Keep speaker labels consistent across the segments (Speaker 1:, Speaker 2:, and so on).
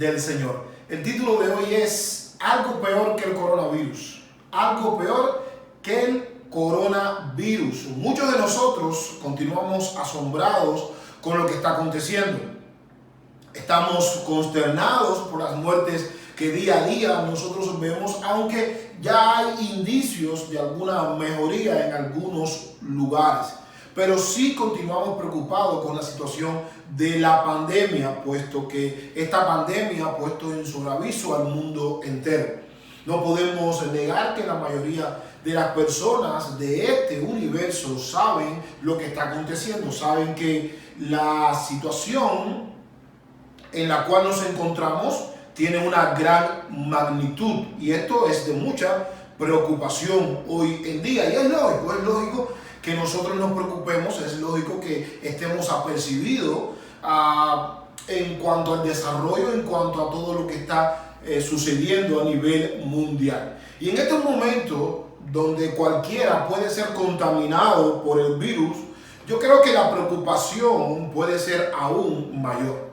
Speaker 1: del Señor. El título de hoy es algo peor que el coronavirus. Algo peor que el coronavirus. Muchos de nosotros continuamos asombrados con lo que está aconteciendo. Estamos consternados por las muertes que día a día nosotros vemos, aunque ya hay indicios de alguna mejoría en algunos lugares. Pero sí continuamos preocupados con la situación de la pandemia, puesto que esta pandemia ha puesto en sobreaviso al mundo entero. No podemos negar que la mayoría de las personas de este universo saben lo que está aconteciendo, saben que la situación en la cual nos encontramos tiene una gran magnitud, y esto es de mucha preocupación hoy en día. Y es lógico que nosotros nos preocupemos, es lógico que estemos apercibidos en cuanto al desarrollo, en cuanto a todo lo que está sucediendo a nivel mundial. Y en estos momentos donde cualquiera puede ser contaminado por el virus, yo creo que la preocupación puede ser aún mayor.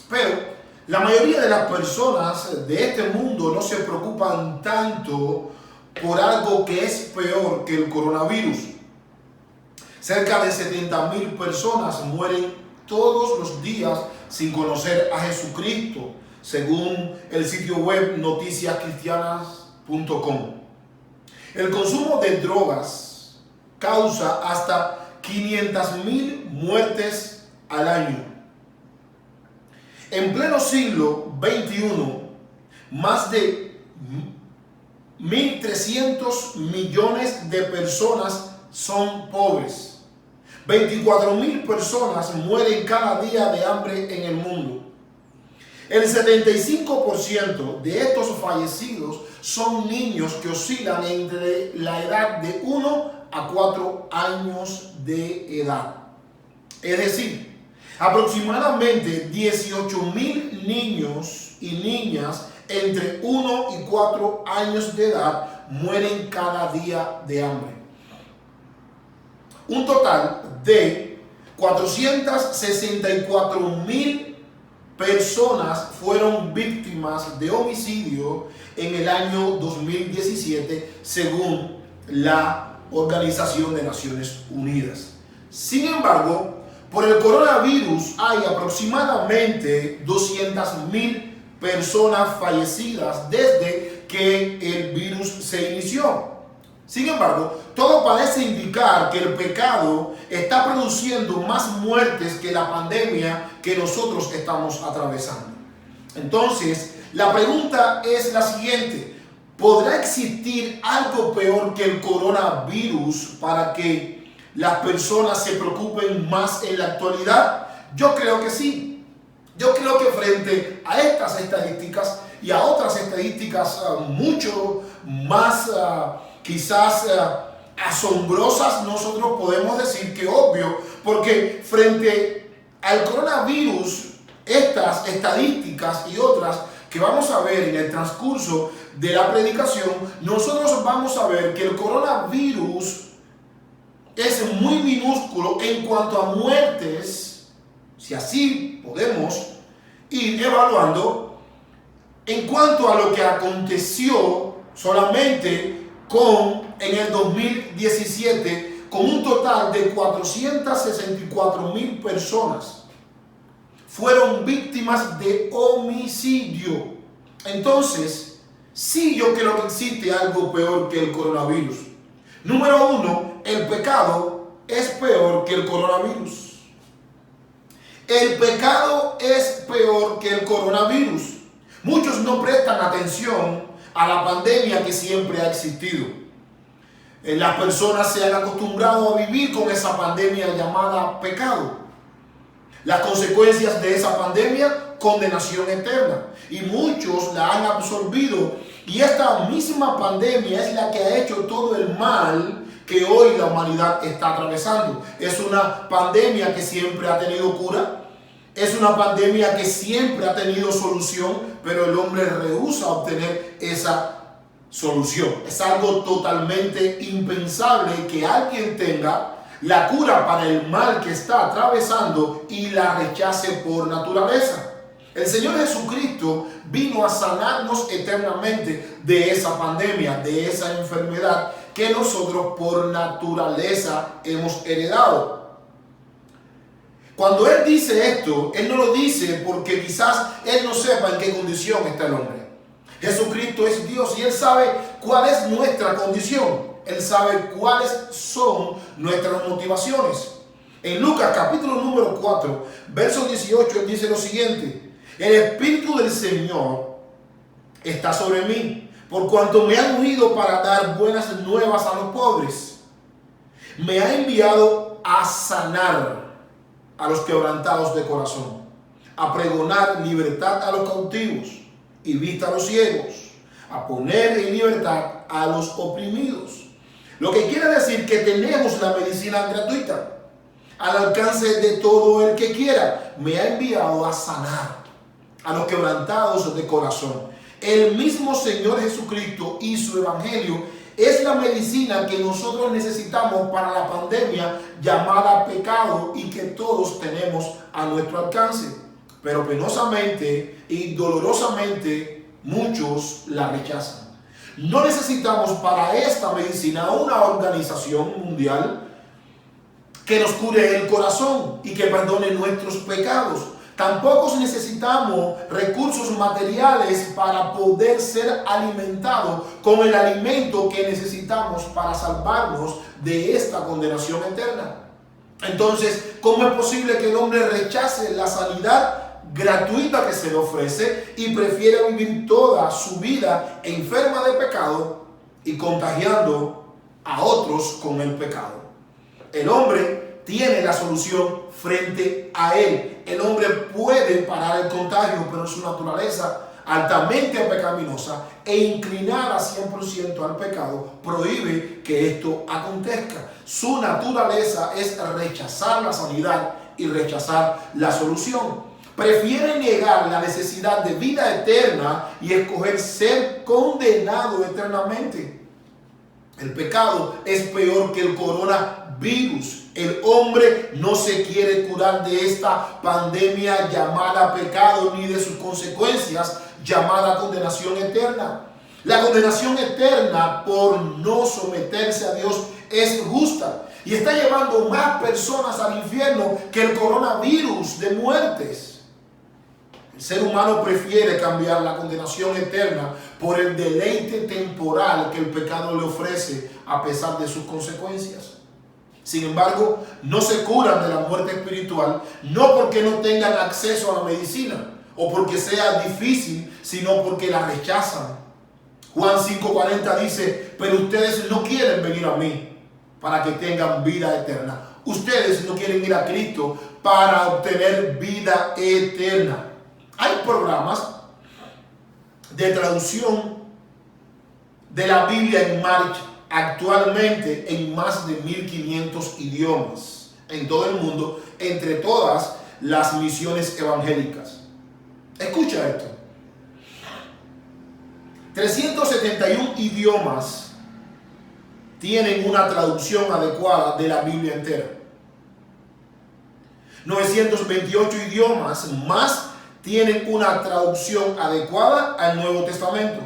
Speaker 1: Pero la mayoría de las personas de este mundo no se preocupan tanto por algo que es peor que el coronavirus. Cerca de 70,000 personas mueren todos los días sin conocer a Jesucristo, según el sitio web noticiascristianas.com. El consumo de drogas causa hasta 500,000 muertes al año. En pleno siglo XXI, más de 1.300 millones de personas son pobres. 24,000 personas mueren cada día de hambre en el mundo. El 75% de estos fallecidos son niños que oscilan entre la edad de 1 a 4 años de edad. Es decir, aproximadamente 18,000 niños y niñas entre 1 y 4 años de edad mueren cada día de hambre. Un total de 464,000 personas fueron víctimas de homicidio en el año 2017, según la Organización de Naciones Unidas. Sin embargo, por el coronavirus hay aproximadamente 200,000 personas fallecidas desde que el virus se inició. Sin embargo, todo parece indicar que el pecado está produciendo más muertes que la pandemia que nosotros estamos atravesando. Entonces, la pregunta es la siguiente: ¿podrá existir algo peor que el coronavirus para que las personas se preocupen más en la actualidad? Yo creo que sí. Yo creo que frente a estas estadísticas y a otras estadísticas mucho más quizás asombrosas, nosotros podemos decir que obvio, porque frente al coronavirus, estas estadísticas y otras que vamos a ver en el transcurso de la predicación, nosotros vamos a ver que el coronavirus es muy minúsculo en cuanto a muertes, si así podemos ir evaluando, en cuanto a lo que aconteció solamente en el 2017, con un total de 464,000 personas fueron víctimas de homicidio. Entonces, sí, yo creo que existe algo peor que el coronavirus. Número uno, el pecado es peor que el coronavirus. El pecado es peor que el coronavirus. Muchos no prestan atención a la pandemia que siempre ha existido. Las personas se han acostumbrado a vivir con esa pandemia llamada pecado. Las consecuencias de esa pandemia, condenación eterna. Y muchos la han absorbido. Y esta misma pandemia es la que ha hecho todo el mal que hoy la humanidad está atravesando. Es una pandemia que siempre ha tenido cura. Es una pandemia que siempre ha tenido solución, pero el hombre rehúsa obtener esa solución. Es algo totalmente impensable que alguien tenga la cura para el mal que está atravesando y la rechace por naturaleza. El Señor Jesucristo vino a sanarnos eternamente de esa pandemia, de esa enfermedad que nosotros por naturaleza hemos heredado. Cuando Él dice esto, Él no lo dice porque quizás Él no sepa en qué condición está el hombre. Jesucristo es Dios y Él sabe cuál es nuestra condición. Él sabe cuáles son nuestras motivaciones. En Lucas capítulo número 4, verso 18, Él dice lo siguiente: el Espíritu del Señor está sobre mí, por cuanto me ha ungido para dar buenas nuevas a los pobres. Me ha enviado a sanar a los quebrantados de corazón, a pregonar libertad a los cautivos y vista a los ciegos, a poner en libertad a los oprimidos. Lo que quiere decir que tenemos la medicina gratuita al alcance de todo el que quiera. Me ha enviado a sanar a los quebrantados de corazón. El mismo Señor Jesucristo y su evangelio es la medicina que nosotros necesitamos para la pandemia llamada pecado y que todos tenemos a nuestro alcance. Pero penosamente y dolorosamente muchos la rechazan. No necesitamos para esta medicina una organización mundial que nos cure el corazón y que perdone nuestros pecados. Tampoco necesitamos recursos materiales para poder ser alimentados con el alimento que necesitamos para salvarnos de esta condenación eterna. Entonces, ¿cómo es posible que el hombre rechace la sanidad gratuita que se le ofrece y prefiera vivir toda su vida enferma de pecado y contagiando a otros con el pecado? El hombre tiene la solución frente a él. El hombre puede parar el contagio, pero su naturaleza altamente pecaminosa e inclinada 100% al pecado prohíbe que esto acontezca. Su naturaleza es rechazar la sanidad y rechazar la solución. Prefiere negar la necesidad de vida eterna y escoger ser condenado eternamente. El pecado es peor que el coronavirus. El hombre no se quiere curar de esta pandemia llamada pecado ni de sus consecuencias llamada condenación eterna. La condenación eterna por no someterse a Dios es justa y está llevando más personas al infierno que el coronavirus de muertes. El ser humano prefiere cambiar la condenación eterna por el deleite temporal que el pecado le ofrece a pesar de sus consecuencias. Sin embargo, no se curan de la muerte espiritual, no porque no tengan acceso a la medicina o porque sea difícil, sino porque la rechazan. Juan 5:40 dice: pero ustedes no quieren venir a mí para que tengan vida eterna. Ustedes no quieren ir a Cristo para obtener vida eterna. Hay programas de traducción de la Biblia en marcha actualmente en más de 1500 idiomas en todo el mundo, entre todas las misiones evangélicas. Escucha esto: 371 idiomas tienen una traducción adecuada de la Biblia entera. 928 idiomas más tienen una traducción adecuada al Nuevo Testamento.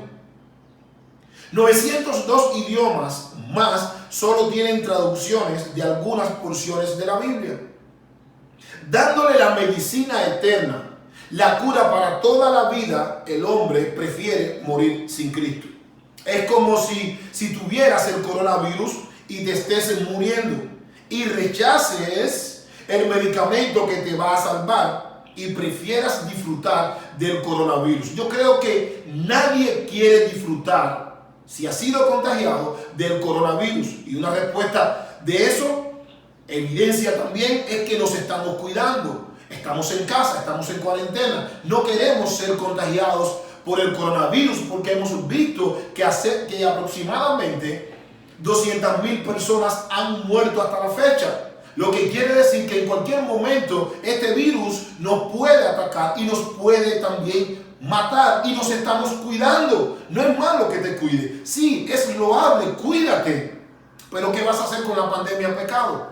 Speaker 1: 902 idiomas más solo tienen traducciones de algunas porciones de la Biblia. Dándole la medicina eterna, la cura para toda la vida, el hombre prefiere morir sin Cristo. Es como si tuvieras el coronavirus y te estés muriendo y rechaces el medicamento que te va a salvar y prefieras disfrutar del coronavirus. Yo creo que nadie quiere disfrutar, si ha sido contagiado, del coronavirus. Y una respuesta de eso, evidencia también, es que nos estamos cuidando. Estamos en casa, estamos en cuarentena. No queremos ser contagiados por el coronavirus porque hemos visto que aproximadamente 200,000 personas han muerto hasta la fecha. Lo que quiere decir que en cualquier momento este virus nos puede atacar y nos puede también matar, y nos estamos cuidando. No es malo que te cuide. Sí, es loable, cuídate. Pero ¿qué vas a hacer con la pandemia pecado?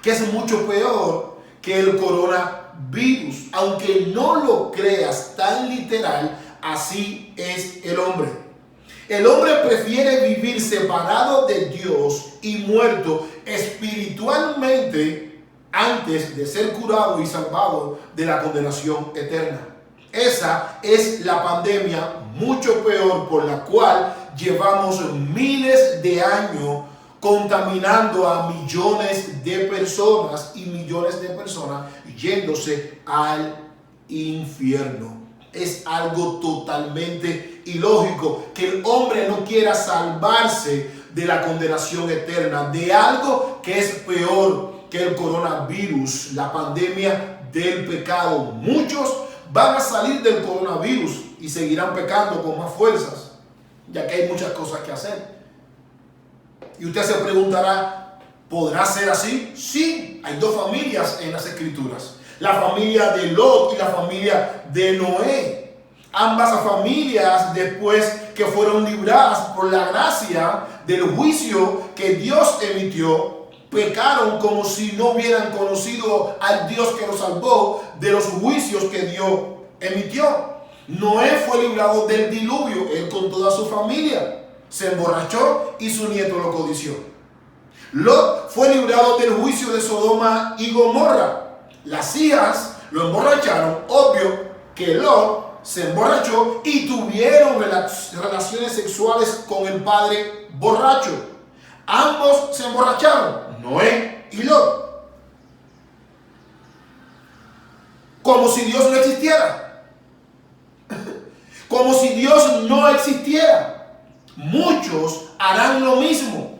Speaker 1: Que es mucho peor que el coronavirus. coronavirus. Aunque no lo creas tan literal, así es el hombre. El hombre prefiere vivir separado de Dios y muerto espiritualmente antes de ser curado y salvado de la condenación eterna. Esa es la pandemia mucho peor por la cual llevamos miles de años contaminando a millones de personas y millones de personas yéndose al infierno. Es algo totalmente ilógico que el hombre no quiera salvarse de la condenación eterna, de algo que es peor que el coronavirus, la pandemia del pecado. Muchos van a salir del coronavirus y seguirán pecando con más fuerzas, ya que hay muchas cosas que hacer. Y usted se preguntará, ¿podrá ser así? Sí, hay dos familias en las Escrituras. La familia de Lot y la familia de Noé. Ambas familias, después que fueron libradas por la gracia del juicio que Dios emitió, pecaron como si no hubieran conocido al Dios que los salvó de los juicios que Dios emitió. Noé fue librado del diluvio, él con toda su familia. Se emborrachó y su nieto lo codició. Lot fue librado del juicio de Sodoma y Gomorra. Las hijas lo emborracharon, obvio que Lot se emborrachó y tuvieron relaciones sexuales con el padre borracho. Ambos se emborracharon, Noé y Lot. Como si Dios no existiera. Como si Dios no existiera. Muchos harán lo mismo.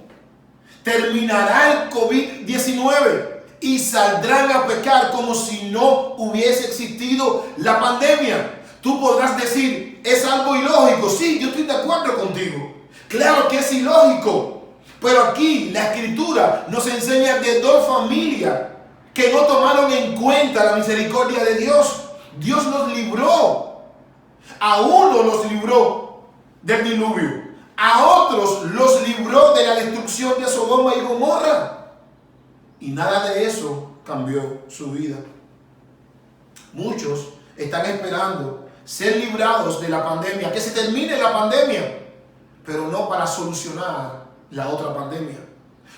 Speaker 1: Terminará el COVID-19 y saldrán a pecar como si no hubiese existido la pandemia. Tú podrás decir, es algo ilógico. Sí, yo estoy de acuerdo contigo. Claro que es ilógico. Pero aquí la Escritura nos enseña de dos familias que no tomaron en cuenta la misericordia de Dios. Dios nos libró. A uno los libró del diluvio. A otros los libró de la destrucción de Sodoma y Gomorra. Y nada de eso cambió su vida. Muchos están esperando ser librados de la pandemia, que se termine la pandemia, pero no para solucionar la otra pandemia,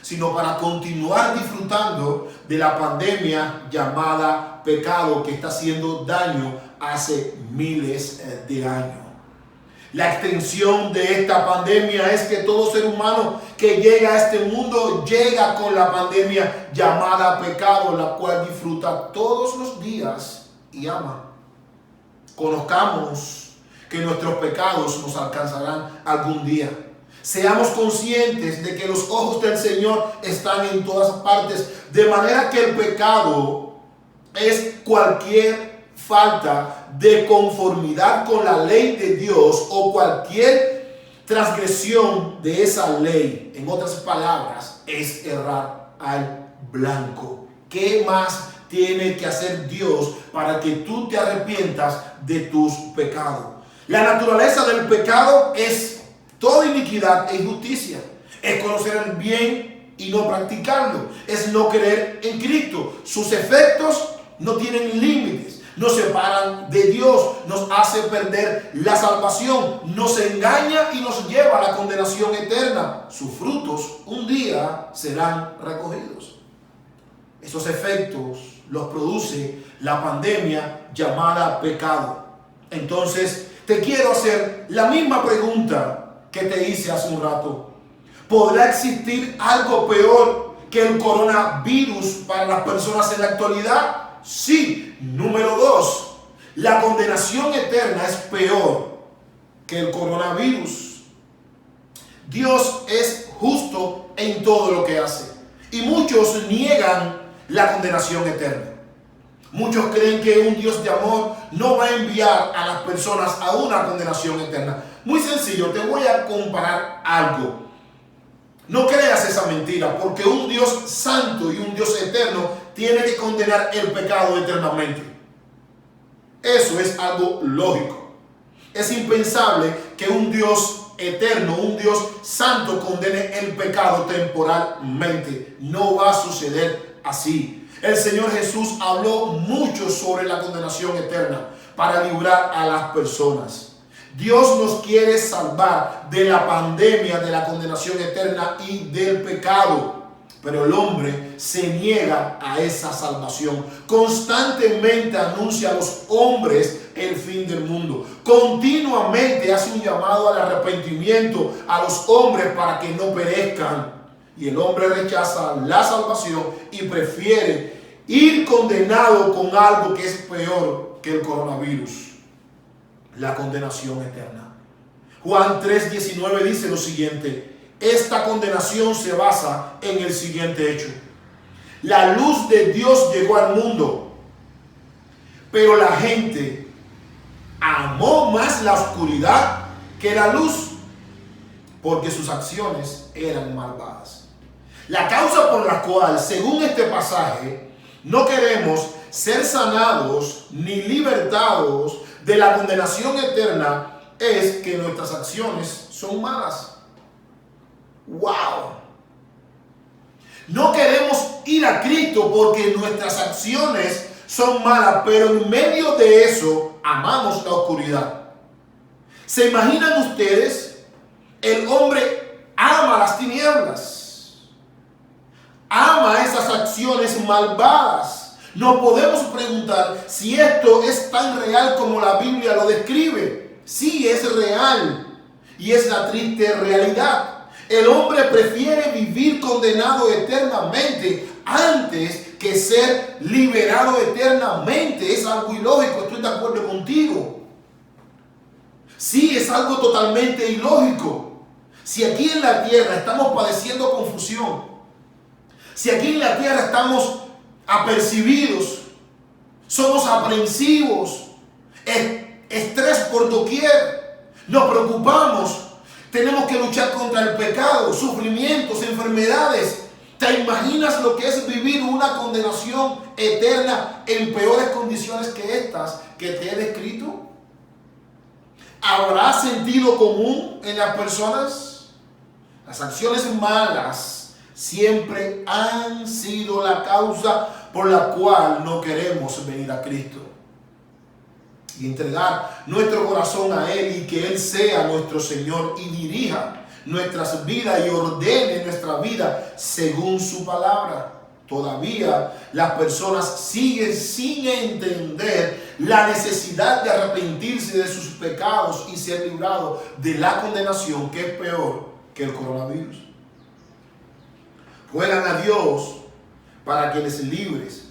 Speaker 1: sino para continuar disfrutando de la pandemia llamada pecado, que está haciendo daño hace miles de años. La extensión de esta pandemia es que todo ser humano que llega a este mundo llega con la pandemia llamada pecado, la cual disfruta todos los días y ama. Conozcamos que nuestros pecados nos alcanzarán algún día. Seamos conscientes de que los ojos del Señor están en todas partes, de manera que el pecado es cualquier falta de conformidad con la ley de Dios o cualquier transgresión de esa ley. En otras palabras, es errar al blanco. ¿Qué más tiene que hacer Dios para que tú te arrepientas de tus pecados? La naturaleza del pecado es toda iniquidad e injusticia. Es conocer el bien y no practicarlo. Es no creer en Cristo. Sus efectos no tienen límites. Nos separan de Dios, nos hace perder la salvación, nos engaña y nos lleva a la condenación eterna. Sus frutos un día serán recogidos. Esos efectos los produce la pandemia llamada pecado. Entonces, te quiero hacer la misma pregunta que te hice hace un rato. ¿Podrá existir algo peor que el coronavirus para las personas en la actualidad? Sí. Número 2, la condenación eterna es peor que el coronavirus. Dios es justo en todo lo que hace y muchos niegan la condenación eterna. Muchos creen que un Dios de amor no va a enviar a las personas a una condenación eterna. Muy sencillo, te voy a comparar algo. No creas esa mentira, porque un Dios santo y un Dios eterno tiene que condenar el pecado eternamente. Eso es algo lógico. Es impensable que un Dios eterno, un Dios santo condene el pecado temporalmente. No va a suceder así. el Señor Jesús habló mucho sobre la condenación eterna para librar a las personas. Dios nos quiere salvar de la pandemia, de la condenación eterna y del pecado. Pero el hombre se niega a esa salvación. Constantemente anuncia a los hombres el fin del mundo. Continuamente hace un llamado al arrepentimiento a los hombres para que no perezcan. Y el hombre rechaza la salvación y prefiere ir condenado con algo que es peor que el coronavirus: la condenación eterna. Juan 3:19 dice lo siguiente: esta condenación se basa en el siguiente hecho. La luz de Dios llegó al mundo, pero la gente amó más la oscuridad que la luz, porque sus acciones eran malvadas. La causa por la cual, según este pasaje, no queremos ser sanados ni libertados de la condenación eterna es que nuestras acciones son malas. ¡Wow! No queremos ir a Cristo porque nuestras acciones son malas, pero en medio de eso amamos la oscuridad. ¿Se imaginan ustedes? El hombre ama las tinieblas, ama esas acciones malvadas. Nos podemos preguntar si esto es tan real como la Biblia lo describe. Sí, es real y es la triste realidad. El hombre prefiere vivir condenado eternamente antes que ser liberado eternamente. Es algo ilógico, estoy de acuerdo contigo. Sí, es algo totalmente ilógico. Si aquí en la tierra estamos padeciendo confusión, si aquí en la tierra estamos apercibidos, somos aprensivos, estrés por doquier, nos preocupamos, tenemos que luchar contra el pecado, sufrimientos, enfermedades. ¿Te imaginas lo que es vivir una condenación eterna en peores condiciones que estas que te he descrito? ¿Habrá sentido común en las personas? Las acciones malas siempre han sido la causa por la cual no queremos venir a Cristo y entregar nuestro corazón a Él, y que Él sea nuestro Señor y dirija nuestras vidas y ordene nuestra vida según su palabra. Todavía las personas siguen sin entender la necesidad de arrepentirse de sus pecados y ser librados de la condenación, que es peor que el coronavirus. Ruegan a Dios para que les libres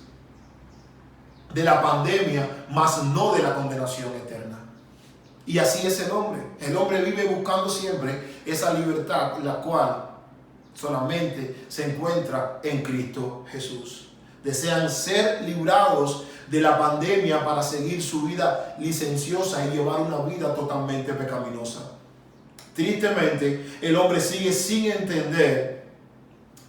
Speaker 1: de la pandemia, mas no de la condenación eterna. Y así es el hombre. El hombre vive buscando siempre esa libertad, la cual solamente se encuentra en Cristo Jesús. Desean ser librados de la pandemia para seguir su vida licenciosa y llevar una vida totalmente pecaminosa. Tristemente, el hombre sigue sin entender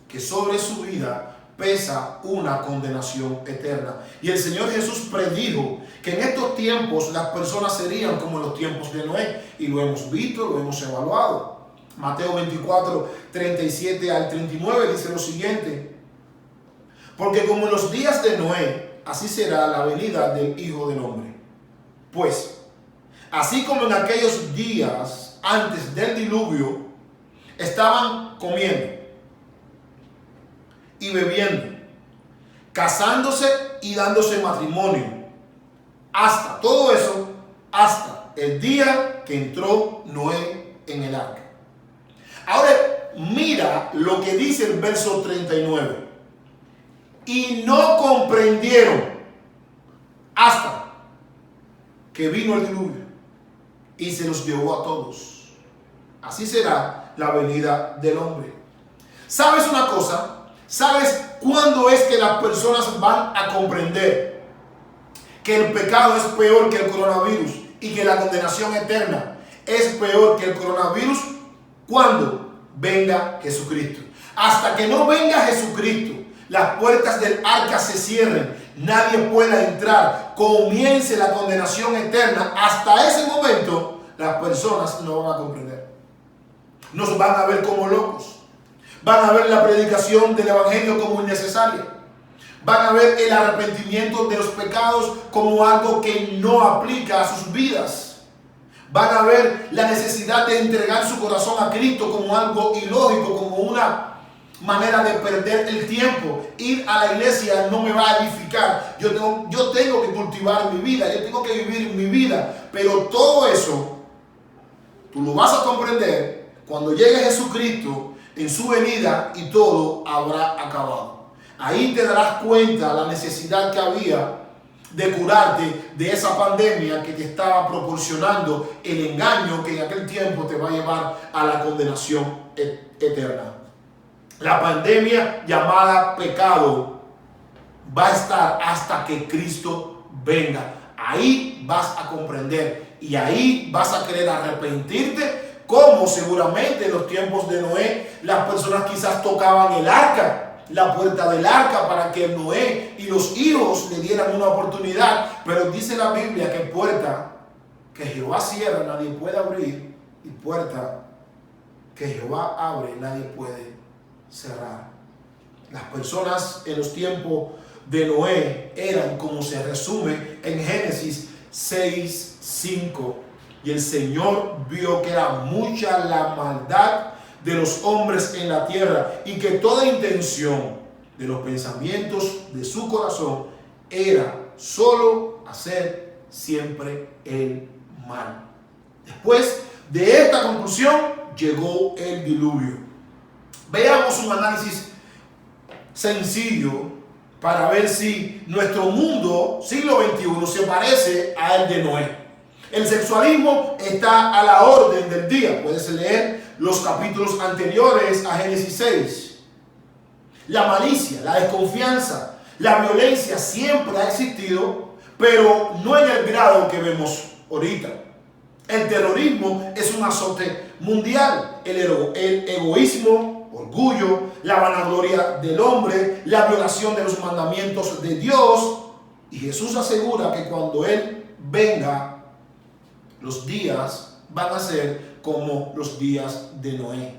Speaker 1: que sobre su vida pesa una condenación eterna. Y el Señor Jesús predijo que en estos tiempos las personas serían como en los tiempos de Noé. Y lo hemos visto, lo hemos evaluado. Mateo 24, 37 al 39 dice lo siguiente: porque como en los días de Noé, así será la venida del Hijo del Hombre. Pues, así como en aquellos días antes del diluvio, estaban comiendo y bebiendo, casándose y dándose matrimonio, hasta todo eso, hasta el día que entró Noé en el arca. Ahora mira lo que dice el verso 39. Y no comprendieron hasta que vino el diluvio y se los llevó a todos. Así será la venida del hombre. ¿Sabes una cosa? ¿Sabes cuándo es que las personas van a comprender que el pecado es peor que el coronavirus y que la condenación eterna es peor que el coronavirus? Cuando venga Jesucristo. Hasta que no venga Jesucristo, las puertas del arca se cierren, nadie pueda entrar, comience la condenación eterna. Hasta ese momento las personas no van a comprender. Nos van a ver como locos. Van a ver la predicación del evangelio como innecesaria. Van a ver el arrepentimiento de los pecados como algo que no aplica a sus vidas. Van a ver la necesidad de entregar su corazón a Cristo como algo ilógico, como una manera de perder el tiempo. Ir a la iglesia no me va a edificar. Yo tengo que cultivar mi vida, yo tengo que vivir mi vida. Pero todo eso tú lo vas a comprender cuando llegue Jesucristo en su venida y todo habrá acabado. Ahí te darás cuenta la necesidad que había de curarte de esa pandemia que te estaba proporcionando el engaño que en aquel tiempo te va a llevar a la condenación eterna. La pandemia llamada pecado va a estar hasta que Cristo venga. Ahí vas a comprender y ahí vas a querer arrepentirte, como seguramente en los tiempos de Noé las personas quizás tocaban el arca, la puerta del arca, para que Noé y los hijos le dieran una oportunidad. Pero dice la Biblia que puerta que Jehová cierra nadie puede abrir, y puerta que Jehová abre nadie puede cerrar. Las personas en los tiempos de Noé eran como se resume en Génesis 6:5. Y el Señor vio que era mucha la maldad de los hombres en la tierra, y que toda intención de los pensamientos de su corazón era solo hacer siempre el mal. Después de esta conclusión llegó el diluvio. Veamos un análisis sencillo para ver si nuestro mundo, siglo XXI, se parece a el de Noé. El sexualismo está a la orden del día. Puedes leer los capítulos anteriores a Génesis 6. La malicia, la desconfianza, la violencia siempre ha existido, pero no en el grado que vemos ahorita. El terrorismo es un azote mundial. El egoísmo, orgullo, la vanagloria del hombre, la violación de los mandamientos de Dios. Y Jesús asegura que cuando Él venga, los días van a ser como los días de Noé.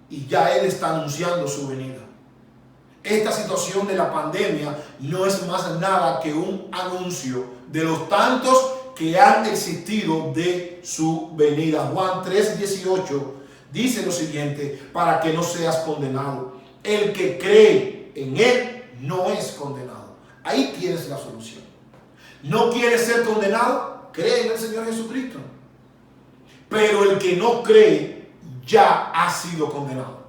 Speaker 1: Y ya Él está anunciando su venida. Esta situación de la pandemia no es más nada que un anuncio de los tantos que han existido de su venida. Juan 3:18 dice lo siguiente: para que no seas condenado. El que cree en Él no es condenado. Ahí tienes la solución. ¿No quieres ser condenado? Cree en el Señor Jesucristo. Pero el que no cree ya ha sido condenado.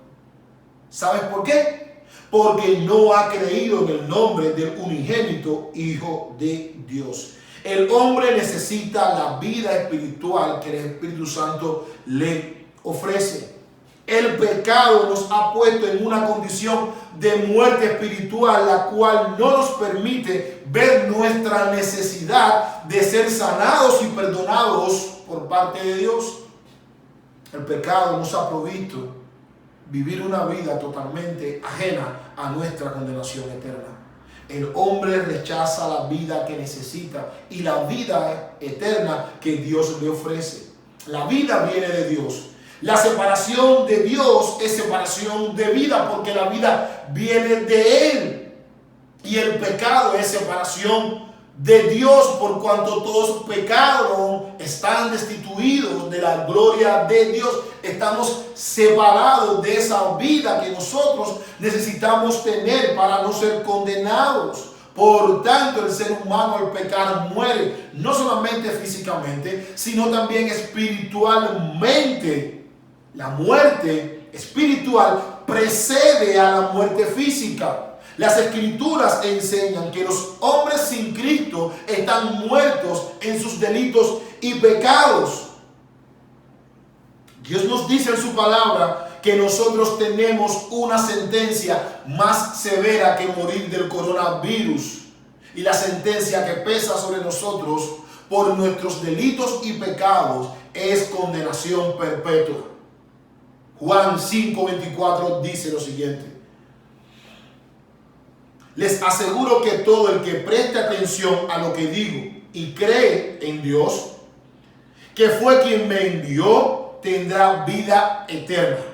Speaker 1: ¿Sabes por qué? Porque no ha creído en el nombre del unigénito Hijo de Dios. El hombre necesita la vida espiritual que el Espíritu Santo le ofrece. El pecado nos ha puesto en una condición de muerte espiritual, la cual no nos permite ver nuestra necesidad de ser sanados y perdonados por parte de Dios. El pecado nos ha provisto vivir una vida totalmente ajena a nuestra condenación eterna. El hombre rechaza la vida que necesita y la vida eterna que Dios le ofrece. La vida viene de Dios. La separación de Dios es separación de vida, porque la vida viene de Él. Y el pecado es separación de Dios, por cuanto todos pecados, están destituidos de la gloria de Dios. Estamos separados de esa vida que nosotros necesitamos tener para no ser condenados. Por tanto, el ser humano al pecar muere, no solamente físicamente, sino también espiritualmente. La muerte espiritual precede a la muerte física. Las Escrituras enseñan que los hombres sin Cristo están muertos en sus delitos y pecados. Dios nos dice en su palabra que nosotros tenemos una sentencia más severa que morir del coronavirus. Y la sentencia que pesa sobre nosotros por nuestros delitos y pecados es condenación perpetua. Juan 5:24 dice lo siguiente: les aseguro que todo el que preste atención a lo que digo y cree en Dios, que fue quien me envió, tendrá vida eterna,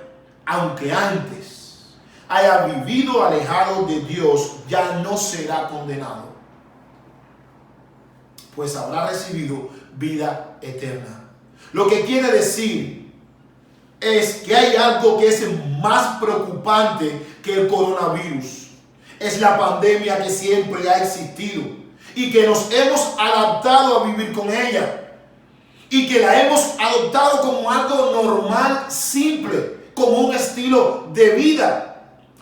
Speaker 1: aunque antes haya vivido alejado de Dios ya no será condenado, pues habrá recibido vida eterna. Lo que quiere decir es que hay algo que es más preocupante que el coronavirus. Es la pandemia que siempre ha existido y que nos hemos adaptado a vivir con ella. Y que la hemos adoptado como algo normal, simple, como un estilo de vida.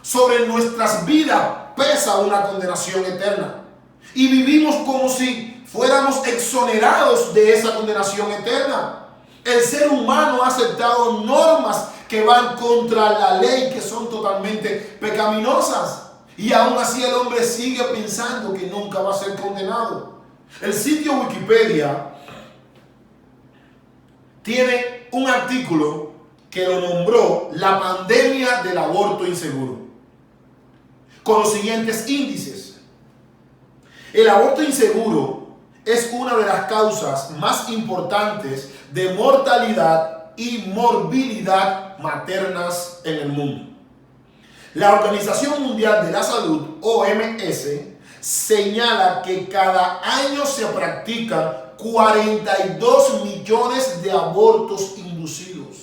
Speaker 1: Sobre nuestras vidas pesa una condenación eterna. Y vivimos como si fuéramos exonerados de esa condenación eterna. El ser humano ha aceptado normas que van contra la ley, que son totalmente pecaminosas. Y aún así el hombre sigue pensando que nunca va a ser condenado. El sitio Wikipedia tiene un artículo que lo nombró la pandemia del aborto inseguro, con los siguientes índices. El aborto inseguro es una de las causas más importantes de mortalidad y morbilidad maternas en el mundo. La Organización Mundial de la Salud, OMS, señala que cada año se practican 42 millones de abortos inducidos,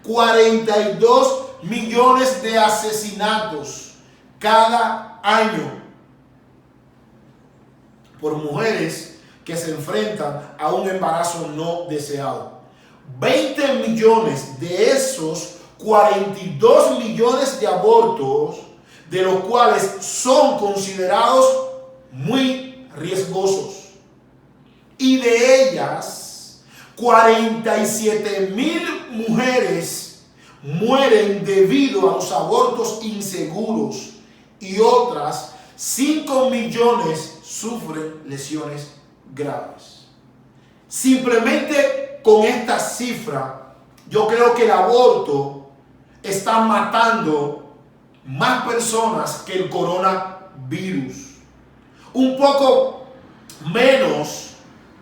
Speaker 1: 42 millones de asesinatos cada año por mujeres que se enfrentan a un embarazo no deseado. 20 millones de esos 42 millones de abortos, de los cuales son considerados muy riesgosos. Y de ellas, 47,000 mujeres mueren debido a los abortos inseguros y otras 5 millones sufren lesiones graves. Simplemente con esta cifra, yo creo que el aborto está matando más personas que el coronavirus. Un poco menos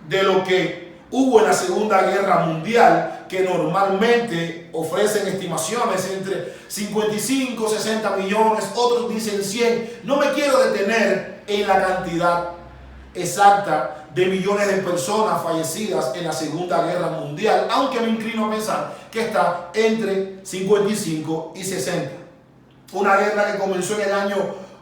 Speaker 1: de lo que hubo en la Segunda Guerra Mundial, que normalmente ofrecen estimaciones entre 55, 60 millones, otros dicen 100. No me quiero detener en la cantidad exacta de millones de personas fallecidas en la Segunda Guerra Mundial, aunque me inclino a pensar que está entre 55 y 60. Una guerra que comenzó en el año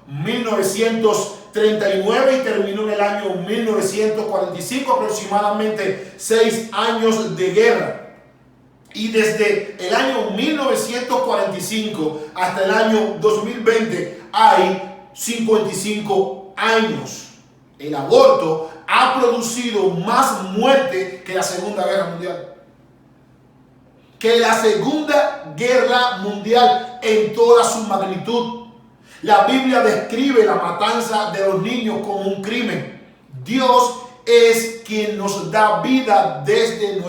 Speaker 1: 1939 y terminó en el año 1945, aproximadamente 6 años de guerra. Y desde el año 1945 hasta el año 2020 hay 55 años. El aborto ha producido más muerte que la Segunda Guerra Mundial. Que la Segunda Guerra Mundial en toda su magnitud. La Biblia describe la matanza de los niños como un crimen. Dios es quien nos da vida desde el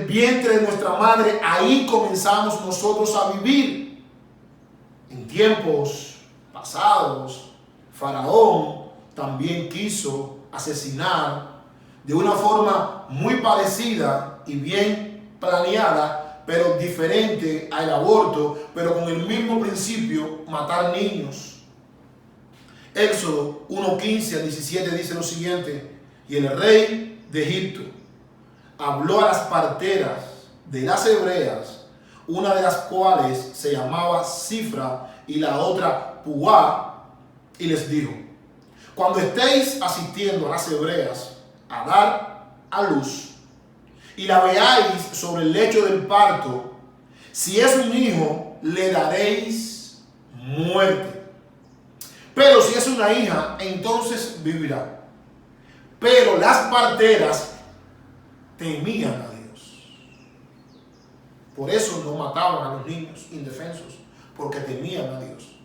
Speaker 1: vientre de nuestra madre. Ahí comenzamos nosotros a vivir. En tiempos pasados, Faraón también quiso asesinar de una forma muy parecida y bien planeada, pero diferente al aborto, pero con el mismo principio, matar niños. Éxodo 1:15 al 17 dice lo siguiente: y el rey de Egipto habló a las parteras de las hebreas, una de las cuales se llamaba Cifra y la otra Puá, y les dijo: cuando estéis asistiendo a las hebreas a dar a luz y la veáis sobre el lecho del parto, si es un hijo, le daréis muerte. Pero si es una hija, entonces vivirá. Pero las parteras temían a Dios. Por eso no mataban a los niños indefensos, porque temían a Dios.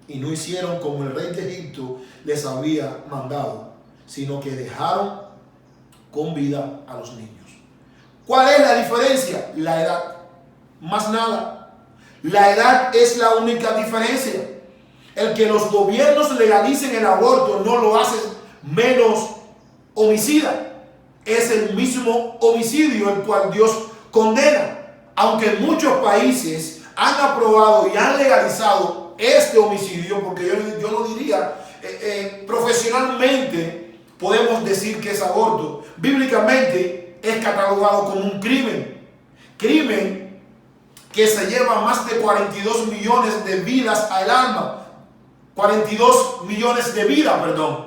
Speaker 1: Y no hicieron como el rey de Egipto les había mandado, sino que dejaron con vida a los niños. ¿Cuál es la diferencia? La edad. Más nada. La edad es la única diferencia. El que los gobiernos legalicen el aborto no lo hace menos homicida. Es el mismo homicidio el cual Dios condena. Aunque en muchos países han aprobado y han legalizado este homicidio, porque yo no diría, profesionalmente podemos decir que es aborto. Bíblicamente es catalogado como un crimen. Crimen que se lleva más de 42 millones de vidas al alma. 42 millones de vidas, perdón.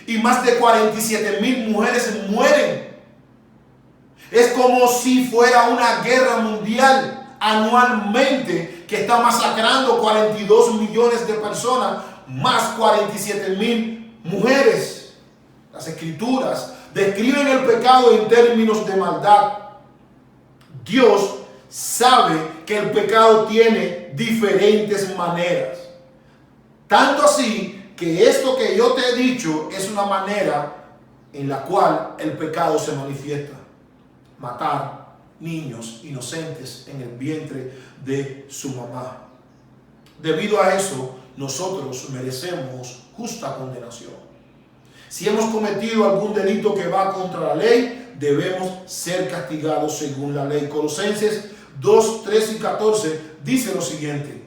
Speaker 1: Y más de 47,000 mujeres mueren. Es como si fuera una guerra mundial anualmente que está masacrando 42 millones de personas, más 47,000 mujeres. Las escrituras describen el pecado en términos de maldad. Dios sabe que el pecado tiene diferentes maneras. Tanto así que esto que yo te he dicho es una manera en la cual el pecado se manifiesta. Matar niños inocentes en el vientre de su mamá. Debido a eso, nosotros merecemos justa condenación. Si hemos cometido algún delito que va contra la ley, debemos ser castigados según la ley. Colosenses 2, 13 y 14 dice lo siguiente: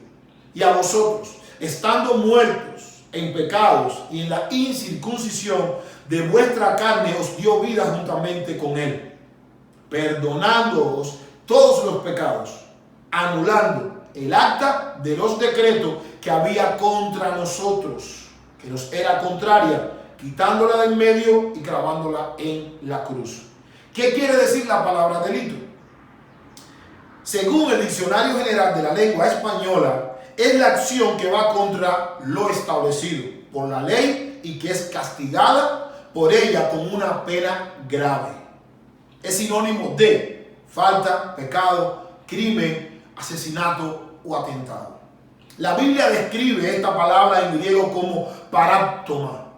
Speaker 1: y a vosotros, estando muertos en pecados y en la incircuncisión de vuestra carne, os dio vida juntamente con él, perdonándoos todos los pecados, anulando el acta de los decretos que había contra nosotros, que nos era contraria, quitándola del medio y clavándola en la cruz. ¿Qué quiere decir la palabra delito? Según el Diccionario General de la Lengua Española, es la acción que va contra lo establecido por la ley y que es castigada por ella con una pena grave. Es sinónimo de falta, pecado, crimen, asesinato o atentado. La Biblia describe esta palabra en griego como paráptoma,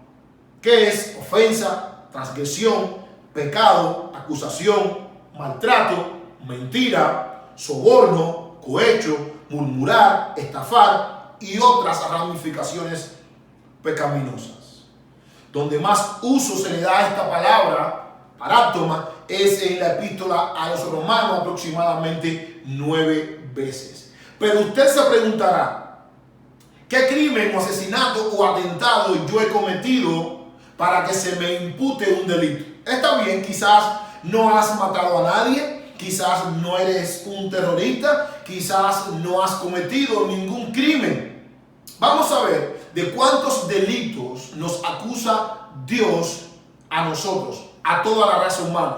Speaker 1: que es ofensa, transgresión, pecado, acusación, maltrato, mentira, soborno, cohecho, murmurar, estafar y otras ramificaciones pecaminosas. Donde más uso se le da a esta palabra, paráptoma, es en la epístola a los romanos, aproximadamente 9 veces. Pero usted se preguntará, ¿qué crimen o asesinato o atentado yo he cometido para que se me impute un delito? Está bien, quizás no has matado a nadie, quizás no eres un terrorista, quizás no has cometido ningún crimen. Vamos a ver de cuántos delitos nos acusa Dios a nosotros, a toda la raza humana.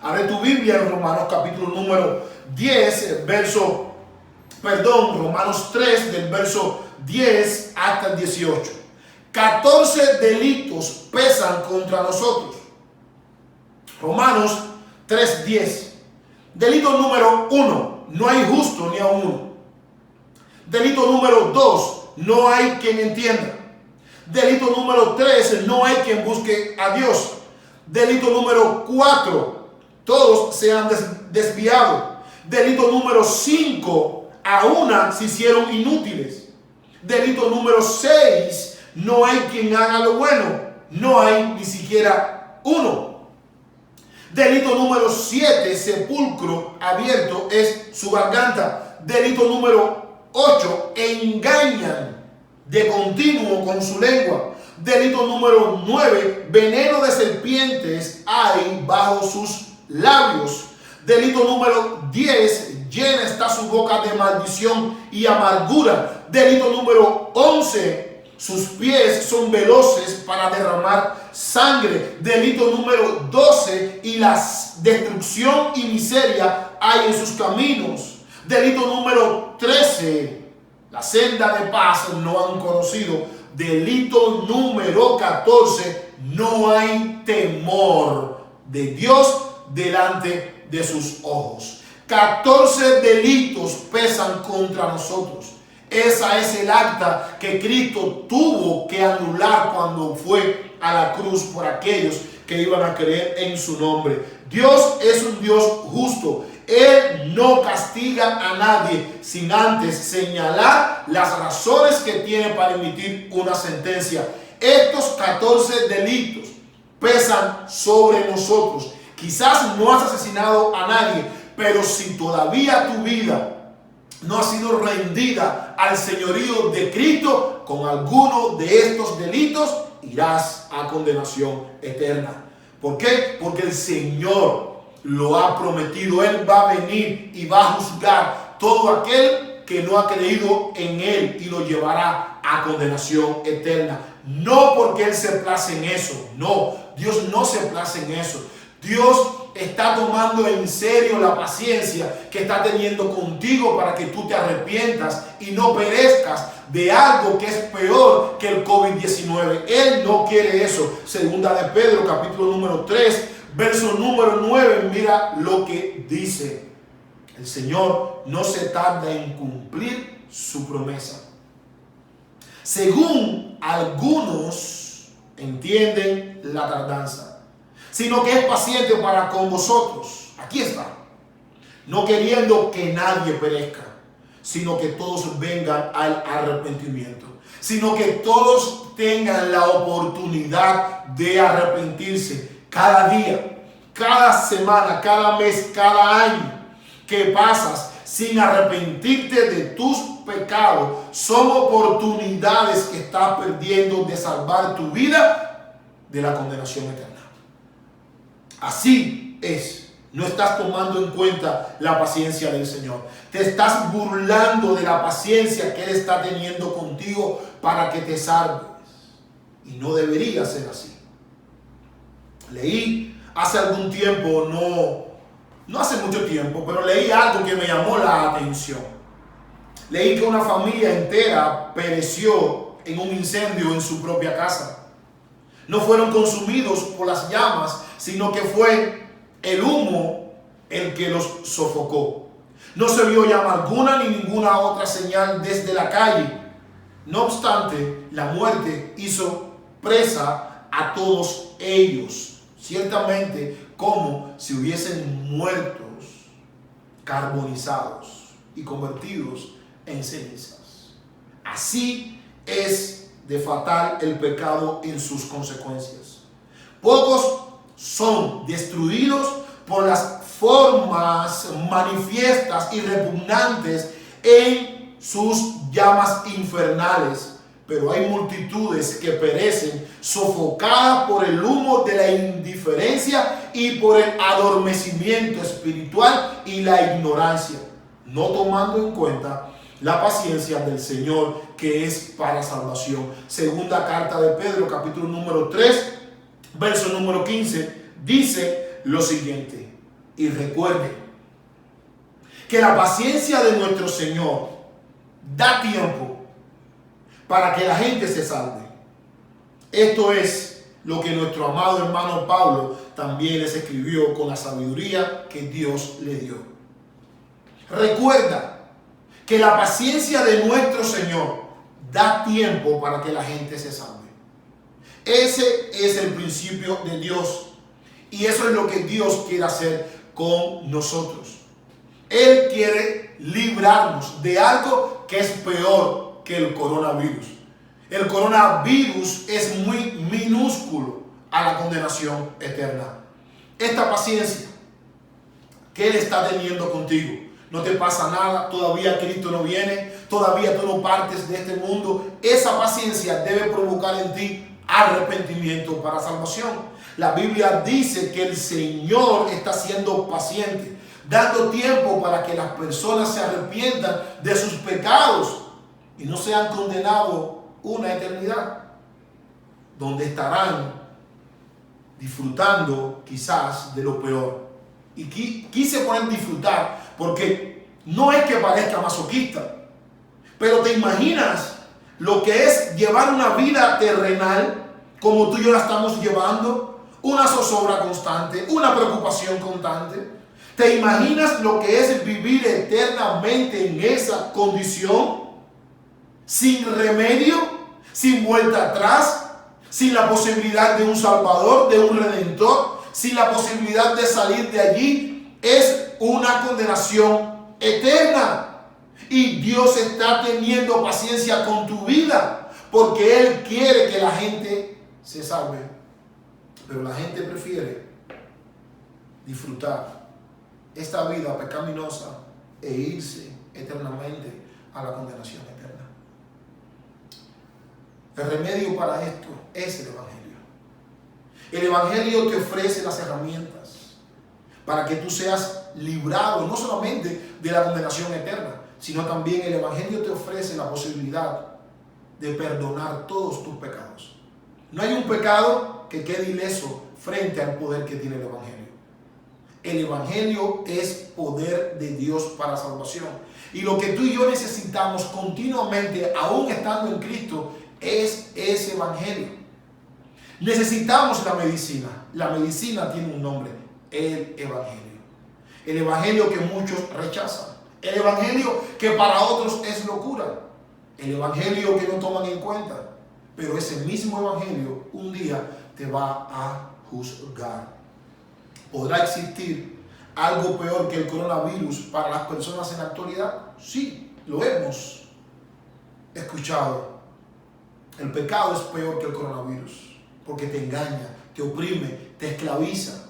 Speaker 1: Abre tu Biblia en Romanos capítulo número 10, Romanos 3 del verso 10 hasta el 18. 14 delitos pesan contra nosotros. Romanos 3:10. Delito número 1, no hay justo ni a uno. Delito número 2, no hay quien entienda. Delito número 3, no hay quien busque a Dios. Delito número 4, todos se han desviado. Delito número 5, a una se hicieron inútiles. Delito número 6, no hay quien haga lo bueno. No hay ni siquiera uno. Delito número 7, sepulcro abierto es su garganta. Delito número 8, engañan de continuo con su lengua. Delito número 9, veneno de serpientes hay bajo sus labios. Delito número 10, llena está su boca de maldición y amargura. Delito número 11, sus pies son veloces para derramar sangre. Delito número 12, y la destrucción y miseria hay en sus caminos. Delito número 13, la senda de paz no han conocido. Delito número 14, no hay temor de Dios delante de sus ojos. 14 delitos pesan contra nosotros. Esa es el acta que Cristo tuvo que anular cuando fue a la cruz por aquellos que iban a creer en su nombre. Dios es un Dios justo. Él no castiga a nadie sin antes señalar las razones que tiene para emitir una sentencia. Estos 14 delitos pesan sobre nosotros. Quizás no has asesinado a nadie, pero si todavía tu vida no ha sido rendida al señorío de Cristo, con alguno de estos delitos irás a condenación eterna. ¿Por qué? Porque el Señor lo ha prometido. Él va a venir y va a juzgar todo aquel que no ha creído en Él y lo llevará a condenación eterna. No porque Él se place en eso. No, Dios no se place en eso. Dios está tomando en serio la paciencia que está teniendo contigo para que tú te arrepientas y no perezcas de algo que es peor que el COVID-19. Él no quiere eso. Segunda de Pedro, capítulo número 3, verso número 9. Mira lo que dice. El Señor no se tarda en cumplir su promesa, según algunos entienden la tardanza, sino que es paciente para con vosotros. Aquí está. No queriendo que nadie perezca, sino que todos vengan al arrepentimiento. Sino que todos tengan la oportunidad de arrepentirse cada día, cada semana, cada mes, cada año que pasas sin arrepentirte de tus pecados. Son oportunidades que estás perdiendo de salvar tu vida de la condenación eterna. Así es. No estás tomando en cuenta la paciencia del Señor. Te estás burlando de la paciencia que Él está teniendo contigo para que te salves. Y no debería ser así. Leí hace algún tiempo, no hace mucho tiempo, pero leí algo que me llamó la atención. Leí que una familia entera pereció en un incendio en su propia casa. No fueron consumidos por las llamas, sino que fue el humo el que los sofocó. No se vio llama alguna ni ninguna otra señal desde la calle. No obstante, la muerte hizo presa a todos ellos, ciertamente como si hubiesen muertos, carbonizados y convertidos en cenizas. Así es de fatal el pecado en sus consecuencias. Pocos son destruidos por las formas manifiestas y repugnantes en sus llamas infernales, pero hay multitudes que perecen sofocadas por el humo de la indiferencia y por el adormecimiento espiritual y la ignorancia, no tomando en cuenta la paciencia del Señor que es para salvación. Segunda carta de Pedro, capítulo número 3, verso número 15, dice lo siguiente: y recuerden que la paciencia de nuestro Señor da tiempo para que la gente se salve. Esto es lo que nuestro amado hermano Pablo también les escribió con la sabiduría que Dios le dio. Recuerda que la paciencia de nuestro Señor da tiempo para que la gente se salve. Ese es el principio de Dios. Y eso es lo que Dios quiere hacer con nosotros. Él quiere librarnos de algo que es peor que el coronavirus. El coronavirus es muy minúsculo a la condenación eterna. Esta paciencia que Él está teniendo contigo, no te pasa nada, todavía Cristo no viene, todavía tú no partes de este mundo. Esa paciencia debe provocar en ti arrepentimiento para salvación. La Biblia dice que el Señor está siendo paciente, dando tiempo para que las personas se arrepientan de sus pecados y no sean condenados una eternidad, donde estarán disfrutando quizás de lo peor. Y quise poner disfrutar porque no es que parezca masoquista, pero te imaginas lo que es llevar una vida terrenal como tú y yo la estamos llevando, una zozobra constante, una preocupación constante. ¿Te imaginas lo que es vivir eternamente en esa condición? Sin remedio, sin vuelta atrás, sin la posibilidad de un Salvador, de un Redentor, sin la posibilidad de salir de allí. Es una condenación eterna. Y Dios está teniendo paciencia con tu vida, porque Él quiere que la gente se salve. Pero la gente prefiere disfrutar esta vida pecaminosa e irse eternamente a la condenación eterna. El remedio para esto es el Evangelio. El Evangelio te ofrece las herramientas para que tú seas librado no solamente de la condenación eterna, sino también el Evangelio te ofrece la posibilidad de perdonar todos tus pecados. No hay un pecado que quede ileso frente al poder que tiene el Evangelio. El Evangelio es poder de Dios para salvación. Y lo que tú y yo necesitamos continuamente, aún estando en Cristo, es ese Evangelio. Necesitamos la medicina. La medicina tiene un nombre, el Evangelio. El Evangelio que muchos rechazan. El Evangelio que para otros es locura. El Evangelio que no toman en cuenta. Pero ese mismo Evangelio un día te va a juzgar. ¿Podrá existir algo peor que el coronavirus para las personas en la actualidad? Sí, lo hemos escuchado. El pecado es peor que el coronavirus, porque te engaña, te oprime, te esclaviza.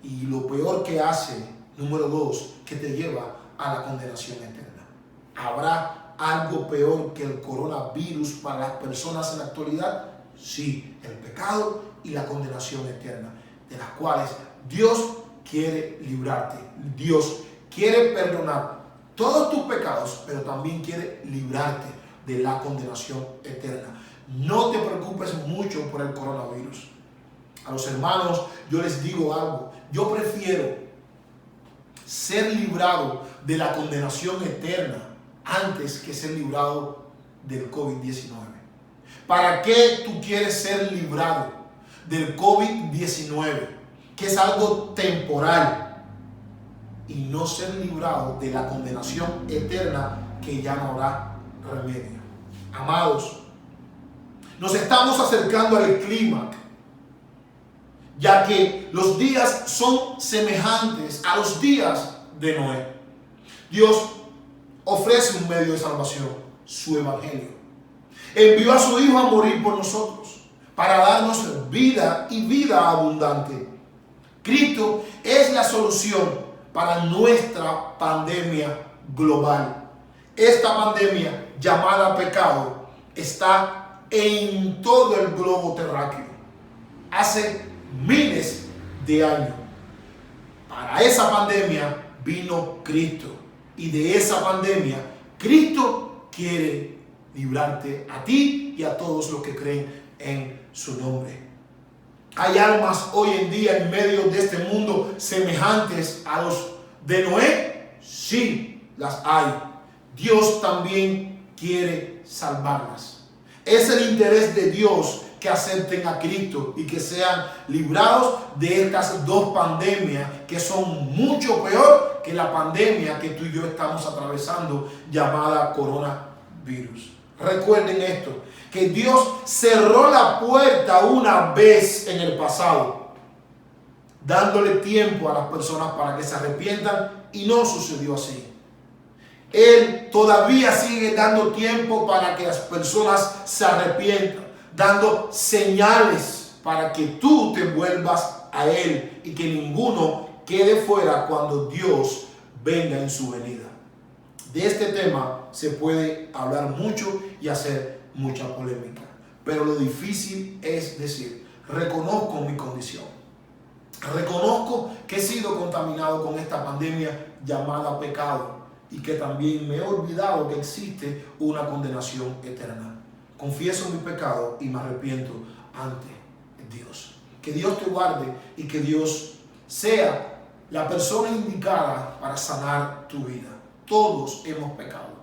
Speaker 1: Y lo peor que hace, número 2, que te lleva a la condenación eterna. ¿Habrá algo peor que el coronavirus para las personas en la actualidad? Sí, el pecado y la condenación eterna, de las cuales Dios quiere librarte. Dios quiere perdonar todos tus pecados, pero también quiere librarte de la condenación eterna. No te preocupes mucho por el coronavirus. A los hermanos yo les digo algo. Yo prefiero ser librado de la condenación eterna antes que ser librado del COVID-19. ¿Para qué tú quieres ser librado del COVID-19, que es algo temporal, y no ser librado de la condenación eterna que ya no habrá remedio? Amados, nos estamos acercando al clímax, ya que los días son semejantes a los días de Noé. Dios ofrece un medio de salvación, su Evangelio. Envió a su Hijo a morir por nosotros, para darnos vida y vida abundante. Cristo es la solución para nuestra pandemia global. Esta pandemia llamada pecado está en todo el globo terráqueo. Hace miles de años. Para esa pandemia vino Cristo. Y de esa pandemia, Cristo quiere librarte a ti y a todos los que creen en su nombre. ¿Hay almas hoy en día en medio de este mundo semejantes a los de Noé? Sí, las hay. Dios también quiere salvarlas. Es el interés de Dios que acepten a Cristo y que sean librados de estas dos pandemias que son mucho peor que la pandemia que tú y yo estamos atravesando, llamada coronavirus. Recuerden esto, que Dios cerró la puerta una vez en el pasado, dándole tiempo a las personas para que se arrepientan, y no sucedió así. Él todavía sigue dando tiempo para que las personas se arrepientan, dando señales para que tú te vuelvas a Él y que ninguno quede fuera cuando Dios venga en su venida. De este tema se puede hablar mucho y hacer mucha polémica, pero lo difícil es decir: reconozco mi condición, reconozco que he sido contaminado con esta pandemia llamada pecado y que también me he olvidado que existe una condenación eterna. Confieso mi pecado y me arrepiento ante Dios. Que Dios te guarde y que Dios sea la persona indicada para sanar tu vida. Todos hemos pecado.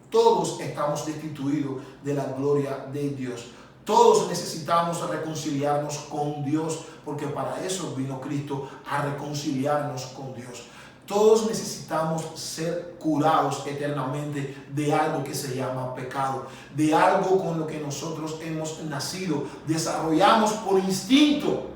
Speaker 1: Todos estamos destituidos de la gloria de Dios. Todos necesitamos reconciliarnos con Dios, porque para eso vino Cristo, a reconciliarnos con Dios. Todos necesitamos ser curados eternamente de algo que se llama pecado, de algo con lo que nosotros hemos nacido, desarrollamos por instinto,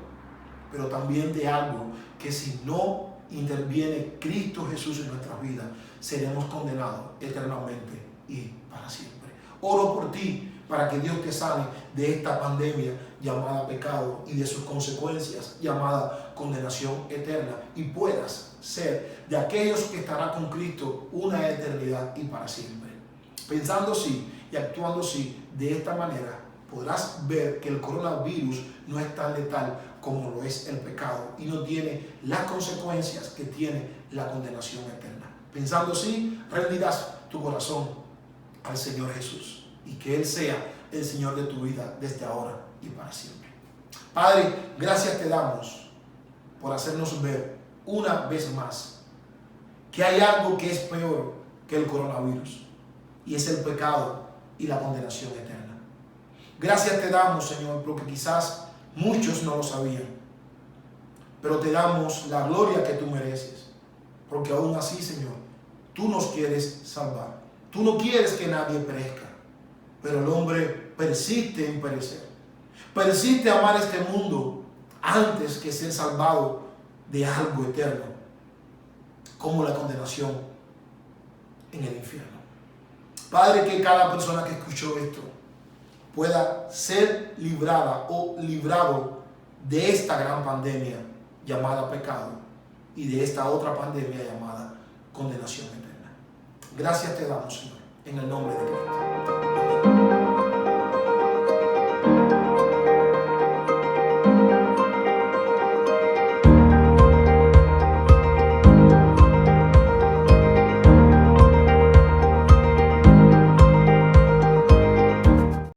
Speaker 1: pero también de algo que si no interviene Cristo Jesús en nuestra vida, seremos condenados eternamente y para siempre. Oro por ti para que Dios te sane de esta pandemia llamada pecado y de sus consecuencias llamada condenación eterna, y puedas ser de aquellos que estarán con Cristo una eternidad y para siempre. Pensando así y actuando así, de esta manera podrás ver que el coronavirus no es tan letal como lo es el pecado y no tiene las consecuencias que tiene la condenación eterna. Pensando así, rendirás tu corazón al Señor Jesús y que Él sea el Señor de tu vida desde ahora y para siempre. Padre, gracias te damos por hacernos ver una vez más que hay algo que es peor que el coronavirus, y es el pecado y la condenación eterna. Gracias te damos, Señor, porque quizás muchos no lo sabían, pero te damos la gloria que tú mereces, porque aún así, Señor, tú nos quieres salvar. Tú no quieres que nadie perezca, pero el hombre persiste en perecer. Persiste en amar este mundo antes que ser salvado de algo eterno, como la condenación en el infierno. Padre, que cada persona que escuchó esto pueda ser librada o librado de esta gran pandemia llamada pecado y de esta otra pandemia llamada condenación eterna. Gracias te damos, Señor, en el nombre de Cristo.